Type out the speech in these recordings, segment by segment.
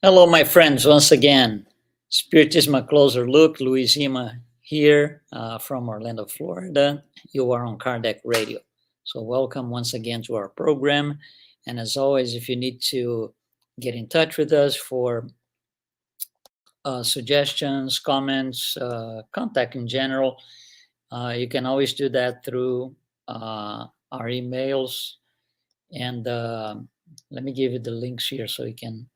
Hello, my friends, once again. Spiritism A Closer Look. Luiz Lima here from Orlando, Florida. You are on Kardec Radio. So, welcome once again to our program. And as always, if you need to get in touch with us for suggestions, comments, contact in general, you can always do that through our emails. And let me give you the links here so you can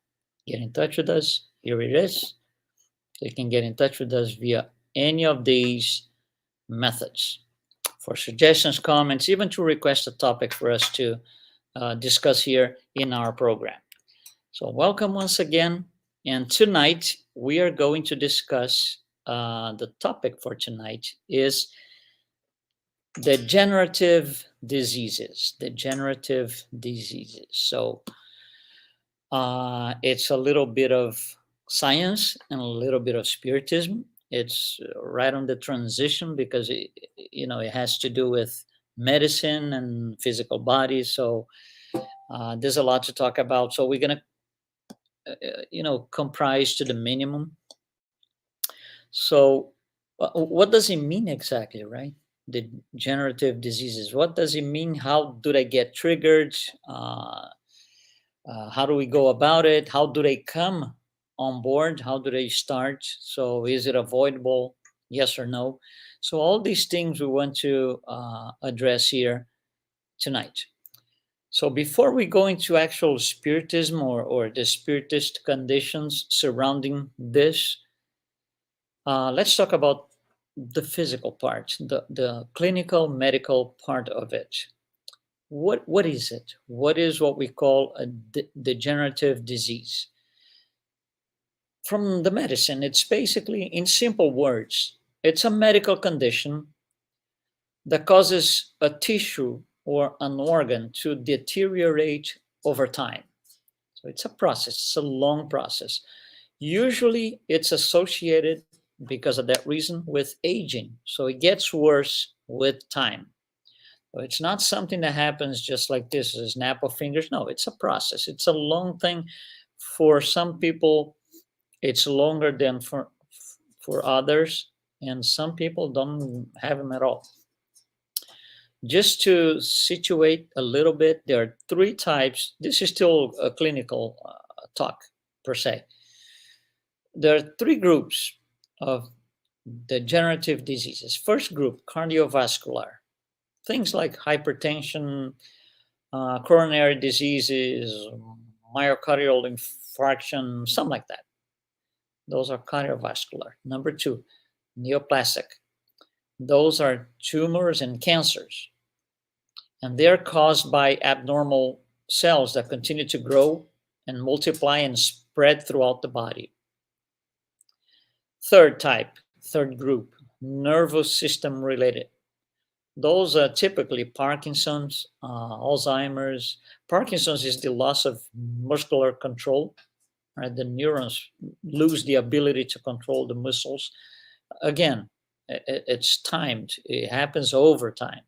get in touch with us. Here it is. So you can get in touch with us via any of these methods for suggestions, comments, even to request a topic for us to discuss here in our program. So, welcome once again. And tonight we are going to discuss the topic for tonight is degenerative diseases. Degenerative diseases. So, it's a little bit of science and a little bit of spiritism. It's right on the transition because it has to do with medicine and physical body. So there's a lot to talk about. So we're gonna, comprise to the minimum. So what does it mean exactly, right? Degenerative diseases. What does it mean? How do they get triggered? How do we go about it? How do they come on board? How do they start? So, is it avoidable? Yes or no? So, all these things we want to address here tonight. So, before we go into actual spiritism or the spiritist conditions surrounding this, let's talk about the physical part, the clinical medical part of it. What is it? What is what we call a degenerative disease? From the medicine, it's basically, in simple words, it's a medical condition that causes a tissue or an organ to deteriorate over time. So it's a process, it's a long process. Usually it's associated, because of that reason, with aging. So it gets worse with time. So it's not something that happens just like this, a snap of fingers. No, it's a process. It's a long thing. For some people, it's longer than for others, and some people don't have them at all. Just to situate a little bit, there are three types. This is still a clinical talk per se. There are three groups of degenerative diseases. First group, cardiovascular, things like hypertension, coronary diseases, myocardial infarction, something like that. Those are cardiovascular. Number two, neoplastic. Those are tumors and cancers, and they're caused by abnormal cells that continue to grow and multiply and spread throughout the body. Third type, third group, nervous system related. Those are typically Parkinson's, Alzheimer's. Parkinson's is the loss of muscular control, right? The neurons lose the ability to control the muscles. Again, it's timed, it happens over time.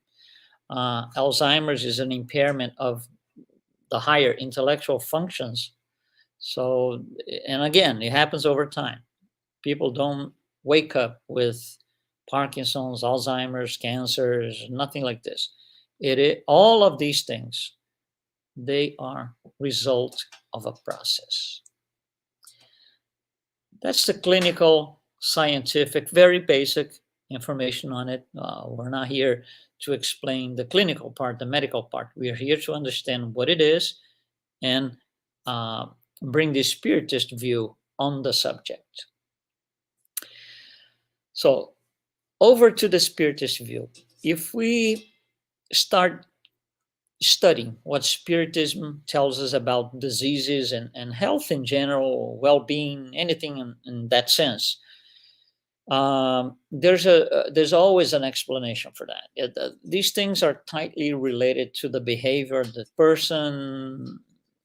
Alzheimer's is an impairment of the higher intellectual functions. So, and again, it happens over time. People don't wake up with Parkinson's, Alzheimer's, cancers, nothing like this. All of these things, they are result of a process. That's the clinical, scientific, very basic information on it. We're not here to explain the clinical part, the medical part. We are here to understand what it is and uh, bring the spiritist view on the subject. So, over to the spiritist view. If we start studying what spiritism tells us about diseases and health in general, well-being, anything in that sense, there's always an explanation for that. These things are tightly related to the behavior of the person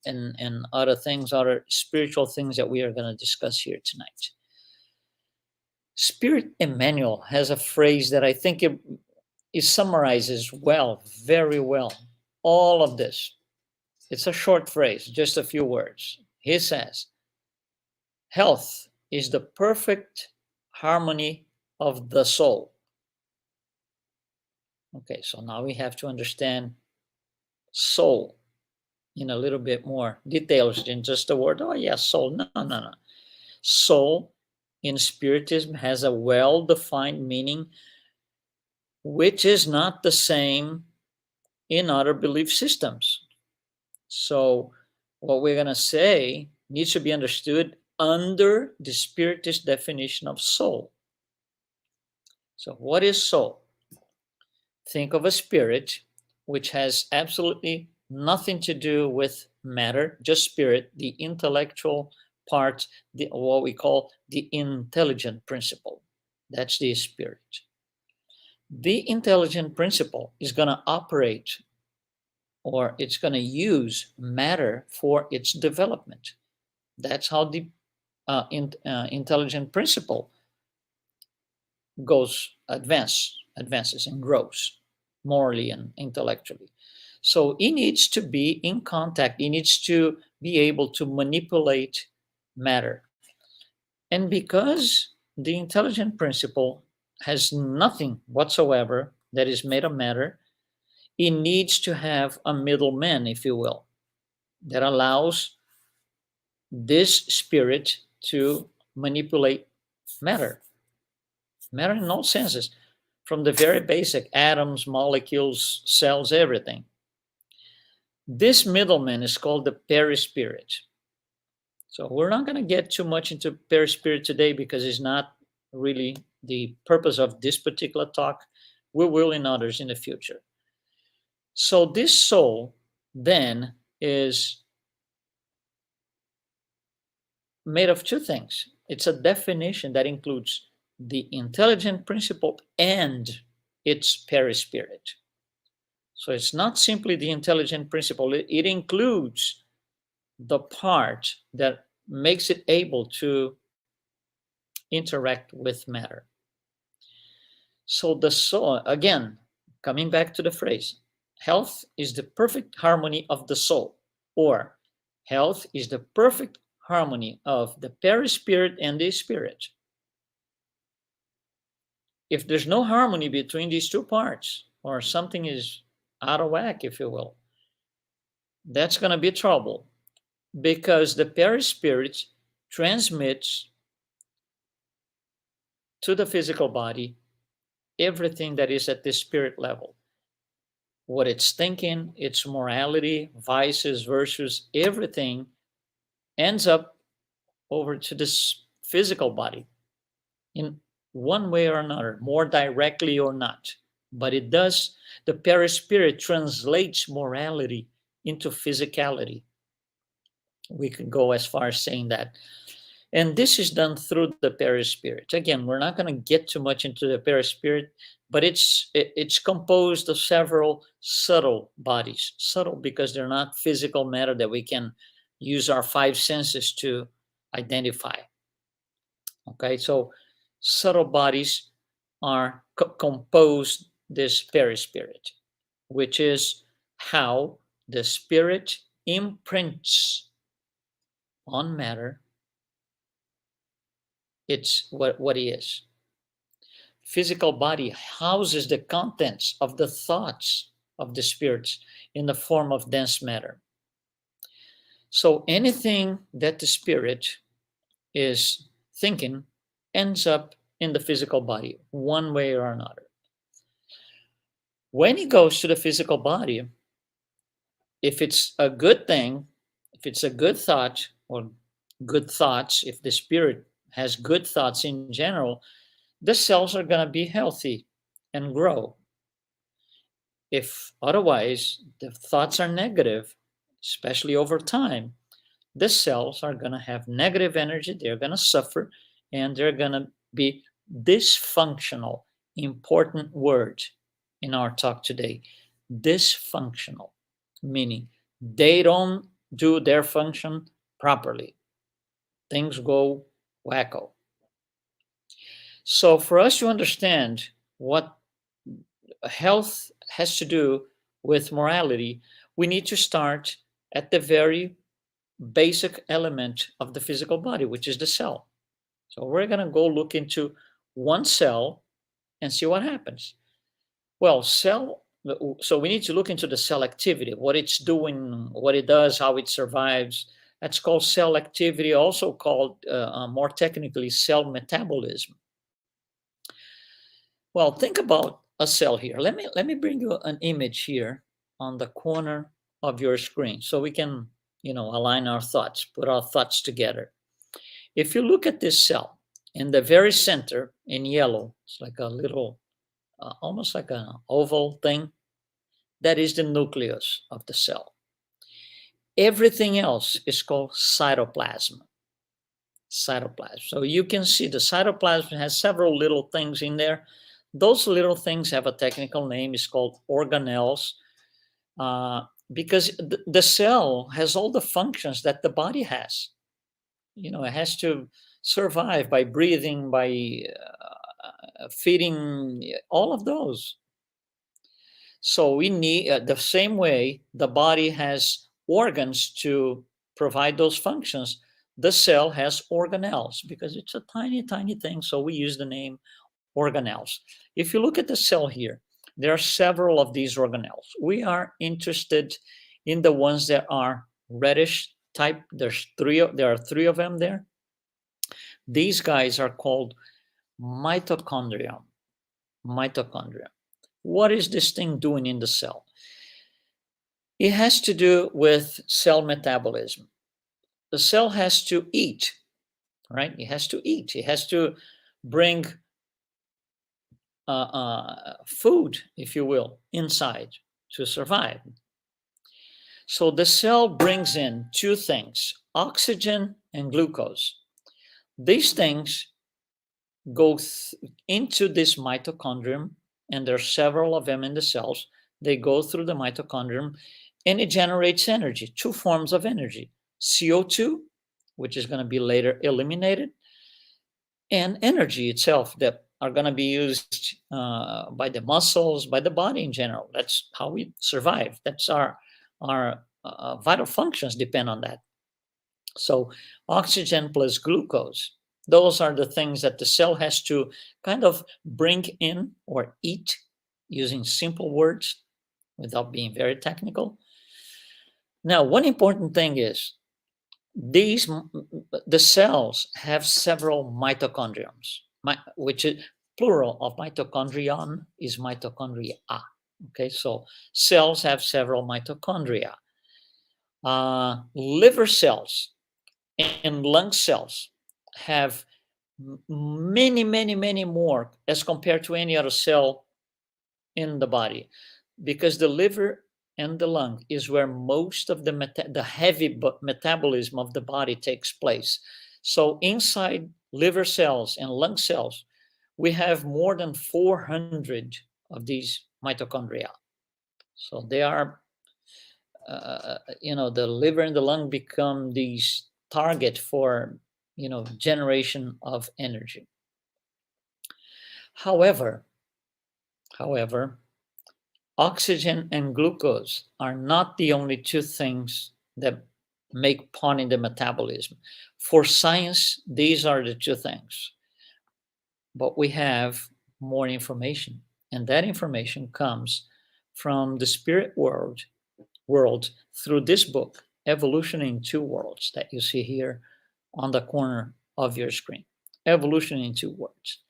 and other things, other spiritual things that we are going to discuss here tonight. Spirit Emmanuel has a phrase that I think it summarizes well, very well, all of this. It's a short phrase, just a few words. He says, Health is the perfect harmony of the soul. Okay, so now we have to understand soul in a little bit more details than just the word, oh, yes, soul. No, no, no. Soul in Spiritism has a well defined meaning, which is not the same in other belief systems. So, what we're going to say needs to be understood under the Spiritist definition of soul. So, what is soul? Think of a spirit which has absolutely nothing to do with matter, just spirit, the intellectual part, what we call the intelligent principle. That's the spirit. The intelligent principle is going to operate, or it's going to use matter for its development. That's how the intelligent principle advances and grows morally and intellectually. So he needs to be in contact. He needs to be able to manipulate matter. And because the intelligent principle has nothing whatsoever that is made of matter, he needs to have a middleman, if you will, that allows this spirit to manipulate matter. Matter in all senses, from the very basic atoms, molecules, cells, everything. This middleman is called the perispirit. So we're not going to get too much into perispirit today because it's not really the purpose of this particular talk. We will in others in the future. So this soul then is made of two things. It's a definition that includes the intelligent principle and its perispirit. So it's not simply the intelligent principle, it includes the part that makes it able to interact with matter. So the soul, again, coming back to the phrase, health is the perfect harmony of the soul, or health is the perfect harmony of the perispirit and the spirit. If there's no harmony between these two parts, or something is out of whack, if you will, that's going to be trouble, because the perispirit transmits to the physical body everything that is at the spirit level. What it's thinking, its morality, vices, virtues, everything ends up over to this physical body in one way or another, more directly or not. But it does, the perispirit translates morality into physicality. We could go as far as saying that. And this is done through the perispirit. Again, we're not going to get too much into the perispirit, but it's composed of several subtle bodies. Subtle because they're not physical matter that we can use our five senses to identify. Okay, so subtle bodies are composed this perispirit, which is how the spirit imprints on matter. It's what he is. Physical body houses the contents of the thoughts of the spirits in the form of dense matter. So anything that the spirit is thinking ends up in the physical body, one way or another. When he goes to the physical body, if it's a good thing, if it's a good thought or good thoughts, if the spirit has good thoughts in general, the cells are going to be healthy and grow. If otherwise the thoughts are negative, especially over time, the cells are going to have negative energy, they're going to suffer, and they're going to be dysfunctional. Important word in our talk today. Dysfunctional, meaning they don't do their function properly. Things go wacko. So for us to understand what health has to do with morality, we need to start at the very basic element of the physical body, which is the cell. So we're going to go look into one cell and see what happens. Well, so we need to look into the cell activity, what it's doing, what it does, how it survives. That's called cell activity, also called more technically cell metabolism. Well, think about a cell here. Let me bring you an image here on the corner of your screen so we can, align our thoughts, put our thoughts together. If you look at this cell in the very center in yellow, it's like a little, almost like an oval thing. That is the nucleus of the cell. Everything else is called cytoplasm. Cytoplasm. So you can see the cytoplasm has several little things in there. Those little things have a technical name. It's called organelles, because the cell has all the functions that the body has. It has to survive by breathing, by feeding, all of those. So we need the same way the body has organs to provide those functions. The cell has organelles because it's a tiny, tiny thing. So we use the name organelles. If you look at the cell here, there are several of these organelles. We are interested in the ones that are reddish type. There are three of them there. These guys are called mitochondria. Mitochondria. What is this thing doing in the cell? It has to do with cell metabolism. The cell has to eat, right? It has to eat. It has to bring food, if you will, inside to survive. So the cell brings in two things, oxygen and glucose. These things go into this mitochondrium, and there are several of them in the cells. They go through the mitochondrium, and it generates energy, two forms of energy, CO2, which is going to be later eliminated, and energy itself that are going to be used by the muscles, by the body in general. That's how we survive. That's our vital functions depend on that. So oxygen plus glucose, those are the things that the cell has to kind of bring in or eat, using simple words without being very technical. Now, one important thing is the cells have several mitochondriums, which is plural of mitochondrion is mitochondria. Okay, so cells have several mitochondria. Liver cells and lung cells have many, many, many more as compared to any other cell in the body, because the liver and the lung is where most of the heavy metabolism of the body takes place. So inside liver cells and lung cells, we have more than 400 of these mitochondria. So they are, the liver and the lung become these target for, generation of energy. However, oxygen and glucose are not the only two things that make part in the metabolism. For science, these are the two things. But we have more information, and that information comes from the spirit world through this book, Evolution in Two Worlds, that you see here on the corner of your screen. Evolution in Two Worlds.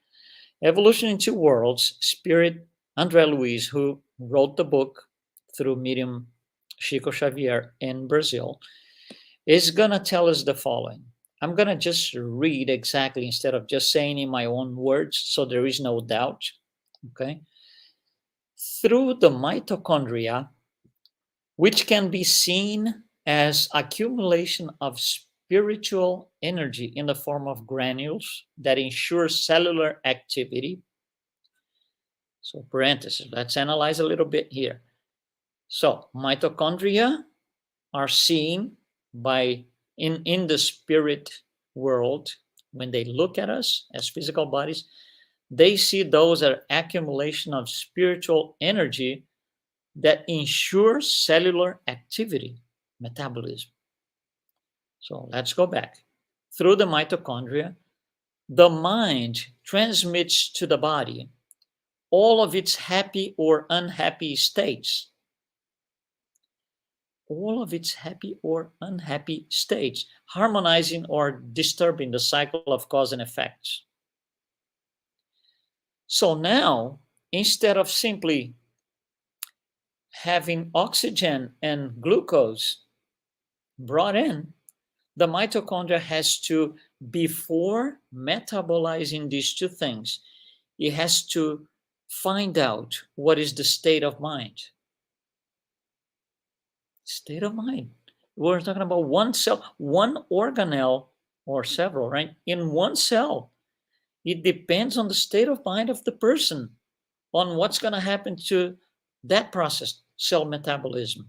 Evolution in Two Worlds, Spirit André Luiz, who wrote the book through medium Chico Xavier in Brazil, is going to tell us the following. I'm going to just read exactly instead of just saying in my own words, so there is no doubt. Okay? Through the mitochondria, which can be seen as accumulation of spiritual energy in the form of granules that ensure cellular activity. So parenthesis, let's analyze a little bit here. So mitochondria are seen by in the spirit world. When they look at us as physical bodies, they see those as accumulation of spiritual energy that ensures cellular activity, metabolism. So let's go back. Through the mitochondria, the mind transmits to the body all of its happy or unhappy states. All of its happy or unhappy states, harmonizing or disturbing the cycle of cause and effects. So now, instead of simply having oxygen and glucose brought in, the mitochondria has to, before metabolizing these two things, it has to find out what is the state of mind. State of mind. We're talking about one cell, one organelle, or several, right? In one cell. It depends on the state of mind of the person, on what's going to happen to that process, cell metabolism.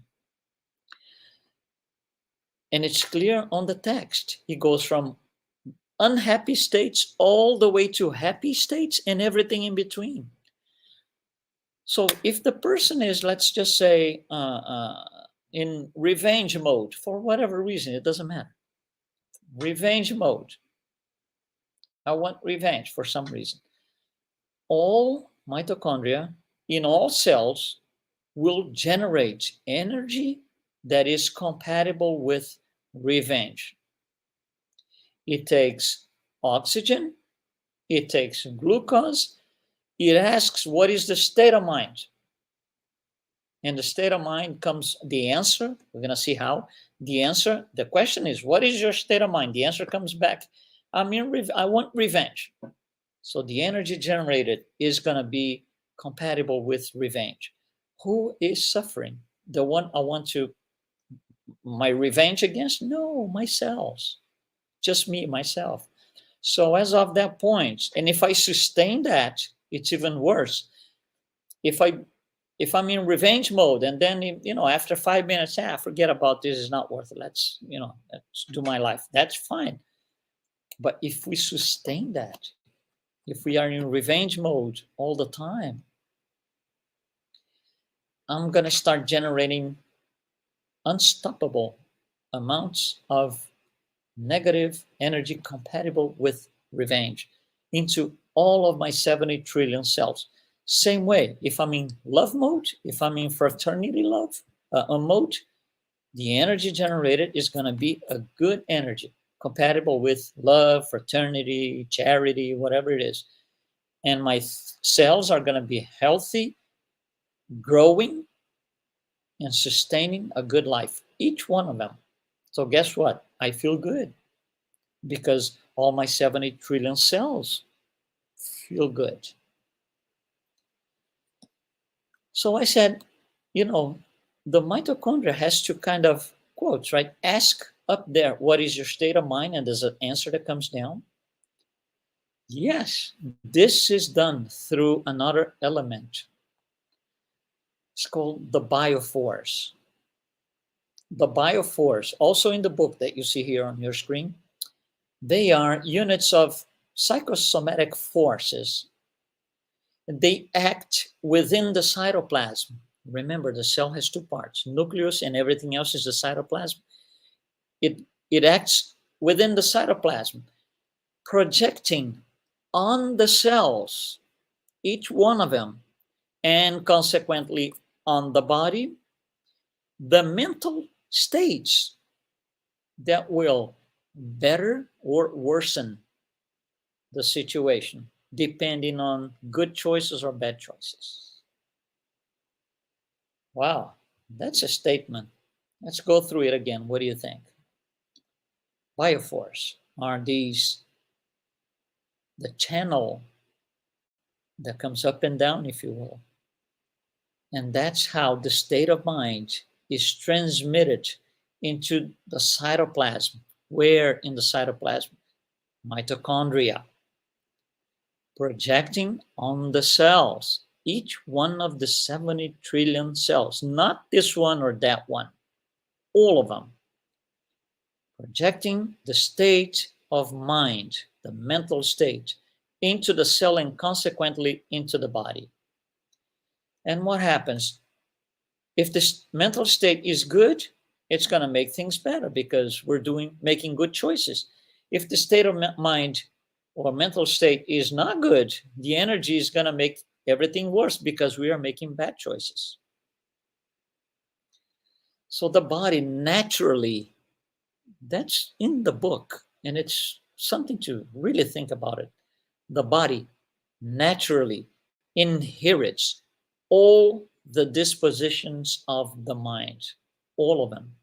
And it's clear on the text. It goes from unhappy states all the way to happy states and everything in between. So if the person is, let's just say, in revenge mode, for whatever reason, it doesn't matter. Revenge mode. I want revenge for some reason. All mitochondria in all cells will generate energy that is compatible with revenge. It takes oxygen, it takes glucose, it asks what is the state of mind. And the state of mind comes the answer. We're going to see how. The answer, the question is, what is your state of mind? The answer comes back, I want revenge. So the energy generated is going to be compatible with revenge. Who is suffering? The one I want to, my revenge against? No, myself. Just me, myself. So as of that point, and if I sustain that, it's even worse. If I'm in revenge mode and then, after 5 minutes, forget about this, is not worth it. Let's do my life. That's fine. But if we sustain that, if we are in revenge mode all the time, I'm going to start generating unstoppable amounts of negative energy compatible with revenge into all of my 70 trillion cells. Same way, if I'm in love mode, if I'm in fraternity love mode, the energy generated is going to be a good energy compatible with love, fraternity, charity, whatever it is. And my cells are going to be healthy, growing, and sustaining a good life, each one of them. So guess what? I feel good because all my 70 trillion cells feel good. So I said, the mitochondria has to kind of, quotes, right? Ask up there, what is your state of mind? And there's an answer that comes down. Yes, this is done through another element. It's called the bioforce. The bioforce, also in the book that you see here on your screen, they are units of psychosomatic forces. They act within the cytoplasm. Remember, the cell has two parts, nucleus and everything else is the cytoplasm. It acts within the cytoplasm, projecting on the cells, each one of them, and consequently on the body, the mental states that will better or worsen the situation, depending on good choices or bad choices. Wow, that's a statement. Let's go through it again. What do you think? Bioforce are these, the channel that comes up and down, if you will. And that's how the state of mind is transmitted into the cytoplasm. Where in the cytoplasm? Mitochondria. Projecting on the cells, each one of the 70 trillion cells, not this one or that one, all of them. Projecting the state of mind, the mental state, into the cell and consequently into the body. And what happens? If this mental state is good it's going to make things better because we're making good choices. If the state of mind or mental state is not good, the energy is going to make everything worse because we are making bad choices. So the body naturally, that's in the book, and it's something to really think about it. The body naturally inherits all the dispositions of the mind, all of them,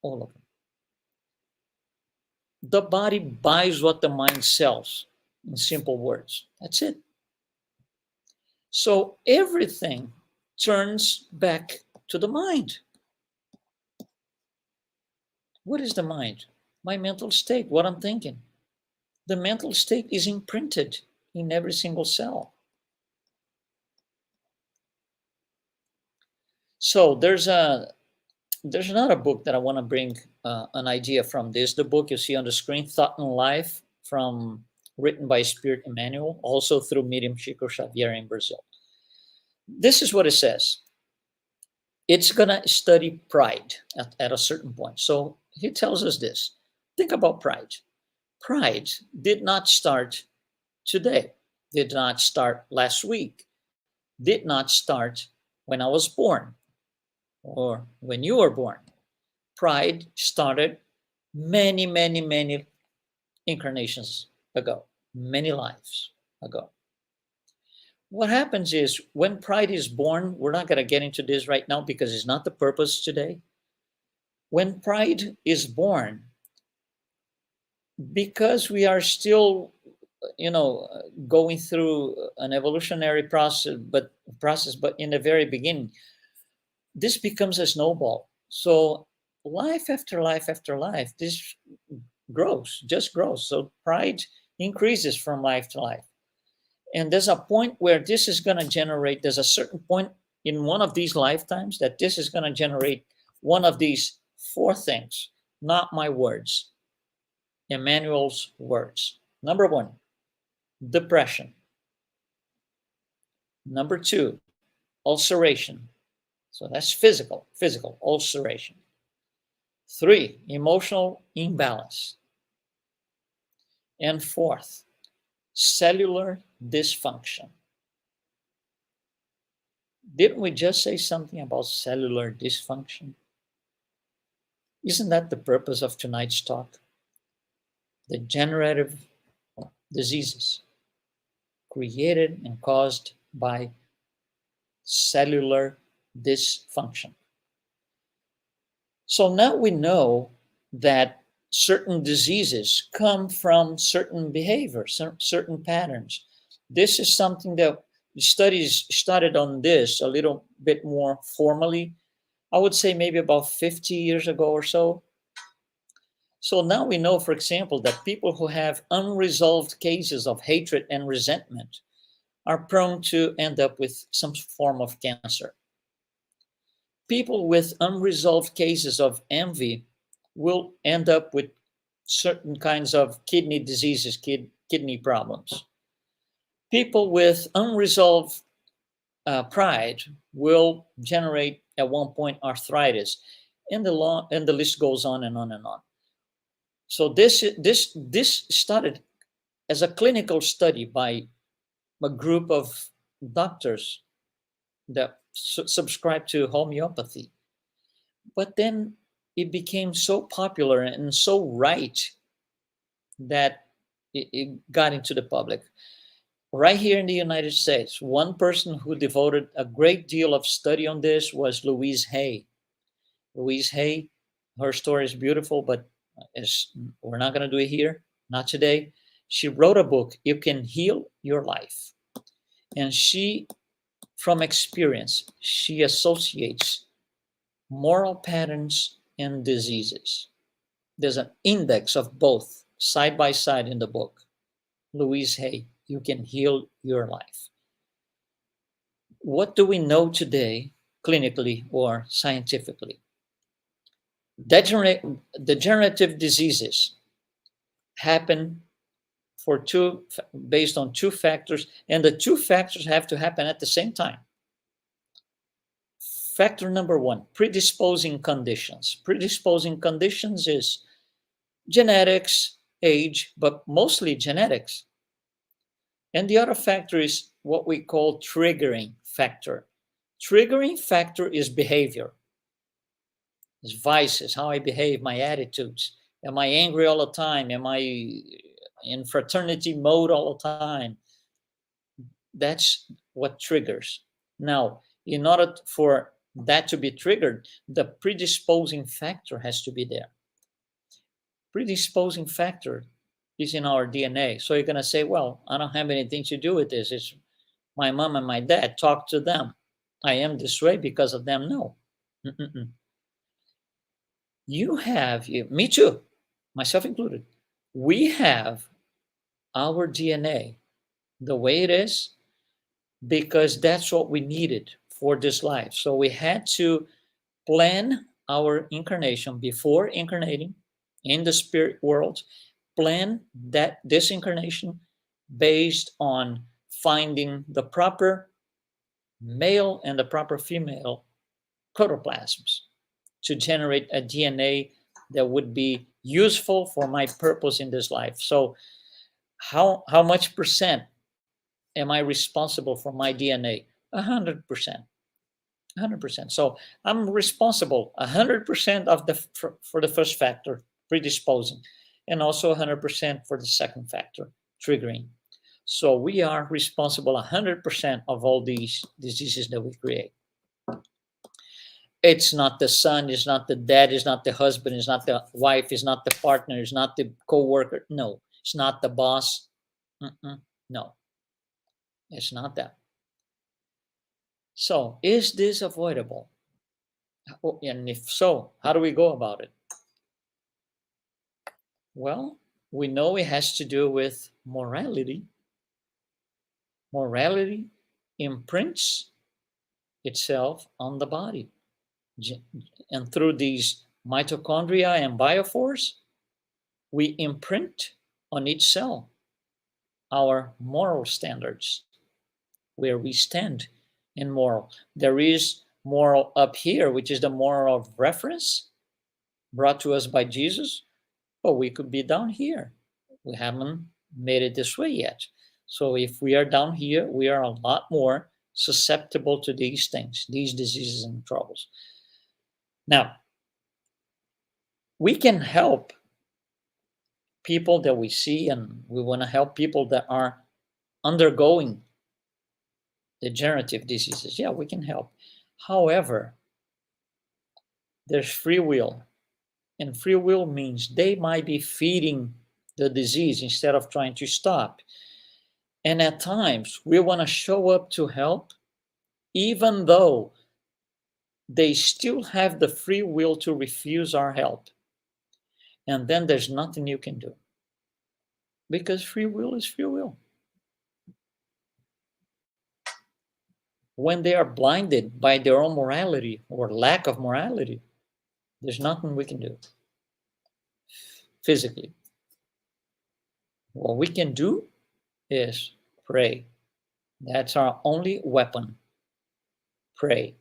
all of them. The body buys what the mind sells, in simple words. That's it. So everything turns back to the mind. What is the mind? My mental state, what I'm thinking. The mental state is imprinted in every single cell. So there's another book that I want to bring an idea from this. The book you see on the screen, Thought and Life, written by Spirit Emmanuel, also through Miriam Chico Xavier in Brazil. This is what it says. It's going to study pride at a certain point. So he tells us this. Think about pride. Pride did not start today, did not start last week, did not start when I was born or when you were born. Pride started many, many, many incarnations ago, many lives ago. What happens is when pride is born, we're not going to get into this right now because it's not the purpose today. When pride is born, because we are still, going through an evolutionary process, but in the very beginning, this becomes a snowball. So life after life after life, this just grows. So pride increases from life to life. And there's a point where this is going to generate, there's a certain point in one of these lifetimes that this is going to generate one of these four things, not my words, Emmanuel's words. Number one, depression. Number two, ulceration. So that's physical ulceration. Three, emotional imbalance. And fourth, cellular dysfunction. Didn't we just say something about cellular dysfunction? Isn't that the purpose of tonight's talk? Degenerative diseases created and caused by cellular dysfunction. So now we know that certain diseases come from certain behaviors, certain patterns. This is something that studies started on this a little bit more formally, I would say maybe about 50 years ago or so. So now we know, for example, that people who have unresolved cases of hatred and resentment are prone to end up with some form of cancer. People with unresolved cases of envy will end up with certain kinds of kidney diseases, kidney problems. People with unresolved pride will generate at one point arthritis, and the list goes on and on and on. So this started as a clinical study by a group of doctors that subscribe to homeopathy. But then it became so popular and so right that it got into the public. Right here in the United States, one person who devoted a great deal of study on this was Louise Hay. Louise Hay, her story is beautiful, but we're not going to do it here, not today. She wrote a book, You Can Heal Your Life. And she, from experience, she associates moral patterns and diseases. There's an index of both side by side in the book. Louise Hay, You Can Heal Your Life. What do we know today, clinically or scientifically? Degenerative diseases happen based on two factors, and the two factors have to happen at the same time. Factor number one, predisposing conditions. Predisposing conditions is genetics, age, but mostly genetics. And the other factor is what we call triggering factor. Triggering factor is behavior, it's vices, how I behave, my attitudes. Am I angry all the time? Am I in fraternity mode all the time? That's what triggers. Now, in order for that to be triggered, the predisposing factor has to be there. Predisposing factor is in our DNA. So you're going to say, well, I don't have anything to do with this. It's my mom and my dad. Talk to them. I am this way because of them. No. Mm-mm-mm. Me too, myself included. We have our DNA the way it is because that's what we needed for this life. So we had to plan our incarnation before incarnating in the spirit world, plan that this incarnation based on finding the proper male and the proper female protoplasms to generate a DNA that would be useful for my purpose in this life. So how much percent am I responsible for my DNA? 100%. 100%. So I'm responsible 100% of for the first factor, predisposing, and also 100% for the second factor, triggering. So we are responsible 100% of all these diseases that we create. It's not the son, it's not the dad, it's not the husband, it's not the wife, it's not the partner, it's not the co-worker. No, it's not the boss. No, it's not that. So is this avoidable? And if so, how do we go about it? Well, we know it has to do with morality. Morality imprints itself on the body. And through these mitochondria and biophores, we imprint on each cell our moral standards, where we stand in moral. There is moral up here, which is the moral of reference brought to us by Jesus, but we could be down here. We haven't made it this way yet. So if we are down here, we are a lot more susceptible to these things, these diseases and troubles. Now, we can help people that we see, and we want to help people that are undergoing degenerative diseases. Yeah, we can help. However, there's free will. And free will means they might be feeding the disease instead of trying to stop. And at times, we want to show up to help, even though they still have the free will to refuse our help. And then there's nothing you can do. Because free will is free will. When they are blinded by their own morality or lack of morality, there's nothing we can do physically. What we can do is pray. That's our only weapon. Pray.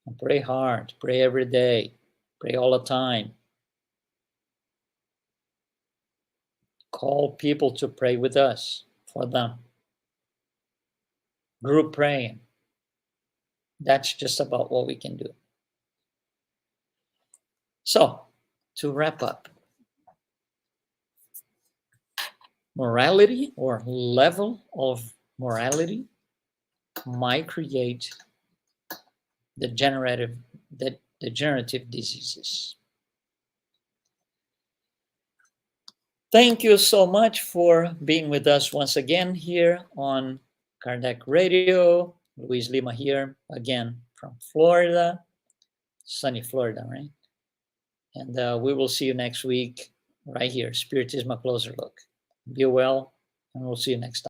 And pray hard. Pray every day. Pray all the time. Call people to pray with us for them. Group praying. That's just about what we can do. So, to wrap up, morality or level of morality might create degenerative diseases. Thank you so much for being with us once again here on Kardec Radio. Luiz Lima here again from Florida, sunny Florida, right? And we will see you next week right here, Spiritism, A Closer Look. Be well, and we'll see you next time.